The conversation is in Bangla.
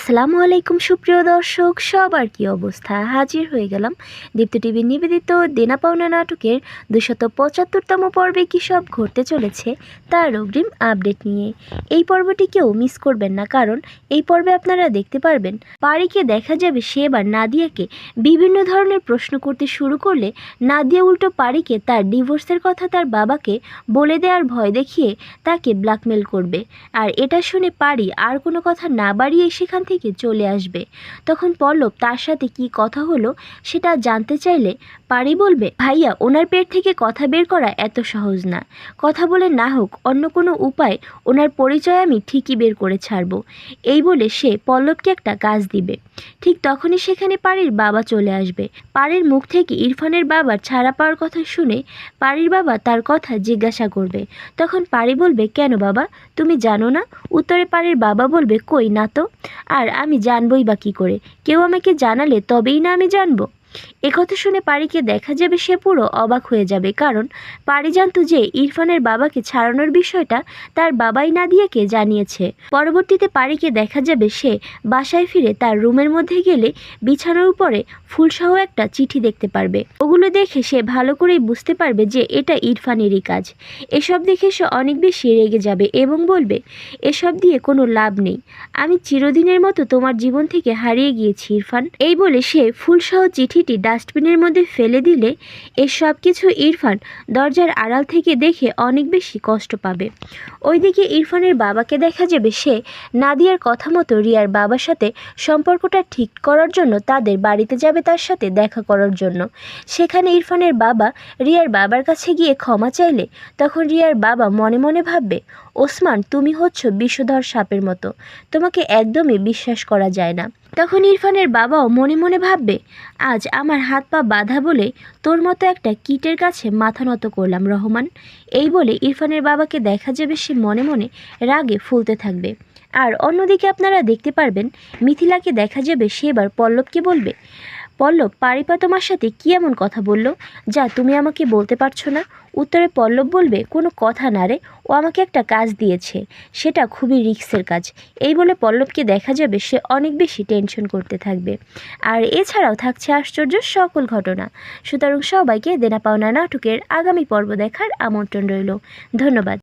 আসসালামু আলাইকুম সুপ্রিয় দর্শক, সবার কি অবস্থা? হাজির হয়ে গেলাম দীপ্ত টিভির নিবেদিত দেনা পাওনা নাটকের 275তম পর্বে কী সব ঘটতে চলেছে তার অগ্রিম আপডেট নিয়ে। এই পর্বটি কেউ মিস করবেন না, কারণ এই পর্বে আপনারা দেখতে পারবেন পারিকে দেখা যাবে সে এবার নাদিয়াকে বিভিন্ন ধরনের প্রশ্ন করতে শুরু করলে নাদিয়া উল্টো পারিকে তার ডিভোর্সের কথা তার বাবাকে বলে দেওয়ার ভয় দেখিয়ে তাকে ব্ল্যাকমেল করবে। আর এটা শুনে পারি আর কোনো কথা না বাড়িয়ে সেখান থেকে চলে আসবে। তখন পল্লব তার সাথে কি কথা হলো সেটা জানতে চাইলে পারি বলবে, ভাইয়া ওনার পেট থেকে কথা বের করা এত সহজ না, কথা বলে না হোক অন্য কোনো উপায় ওনার পরিচয় আমি ঠিকই বের করে ছাড়বো। এই বলে সে পল্লবকে একটা কাজ দিবে। ঠিক তখনই সেখানে পারির বাবা চলে আসবে। পারির মুখ থেকে ইরফানের বাবার ছাড়া পাওয়ার কথা শুনে পারির বাবা তার কথা জিজ্ঞাসা করবে। তখন পারি বলবে, কেন বাবা, তুমি জানো না? উত্তরে পারির বাবা বলবে, কই না তো, আর আমি জানবই বা কী করে? কেউ আমাকে জানালে তবেই না আমি জানবো। একথা শুনে পারিকে দেখা যাবে সে পুরো অবাক হয়ে যাবে, কারণ পারি জানতো যে ইরফানের বাবাকে ছাড়ানোর বিষয়টা তার বাবাই নাদিয়াকে জানিয়েছে। পরবর্তীতে পারিকে দেখা যাবে সে বাসায় ফিরে তার রুমের মধ্যে গেলে বিছানার উপরে ফুলসহ একটা চিঠি দেখতে পারবে। ওগুলো দেখে সে ভালো করেই বুঝতে পারবে যে এটা ইরফানেরই কাজ। এসব দেখে সে অনেক বেশি রেগে যাবে এবং বলবে, এসব দিয়ে কোনো লাভ নেই, আমি চিরদিনের মতো তোমার জীবন থেকে হারিয়ে গিয়েছি ইরফান। এই বলে সে ফুলসহ চিঠিটি ডাস্টবিনের মধ্যে ফেলে দিলে এসব কিছু ইরফান দরজার আড়াল থেকে দেখে অনেক বেশি কষ্ট পাবে। ওইদিকে ইরফানের বাবাকে দেখা যাবে সে নাদিয়ার কথা মতো রিয়ার বাবার সাথে সম্পর্কটা ঠিক করার জন্য তাদের বাড়িতে যাবে তার সাথে দেখা করার জন্য। সেখানে ইরফানের বাবা রিয়ার বাবার কাছে গিয়ে ক্ষমা চাইলে তখন রিয়ার বাবা মনে মনে ভাববে, ওসমান তুমি হচ্ছ বিষধর সাপের মতো, তোমাকে একদমই বিশ্বাস করা যায় না। তখন ইরফানের বাবাও মনে মনে ভাববে, আজ আমার হাত পা বাঁধা বলে তোর মতো একটা কীটের কাছে মাথা নত করলাম রহমান। এই বলে ইরফানের বাবাকে দেখা যাবে সে মনে মনে রাগে ফুলতে থাকবে। আর অন্যদিকে আপনারা দেখতে পারবেন মিথিলাকে দেখা যাবে সে এবার পল্লবকে বলবে, পল্লব পারিপা তোমার সাথে কী এমন কথা বলল যা তুমি আমাকে বলতে পারছো না? উত্তরে পল্লব বলবে, কোনো কথা না রে, ও আমাকে একটা কাজ দিয়েছে, সেটা খুবই রিস্কের কাজ। এই বলে পল্লবকে দেখা যাবে সে অনেক বেশি টেনশন করতে থাকবে। আর এছাড়াও থাকছে আশ্চর্য সকল ঘটনা। সুতরাং সবাইকে দেনা পাওনা নাটকের আগামী পর্ব দেখার আমন্ত্রণ রইল। ধন্যবাদ।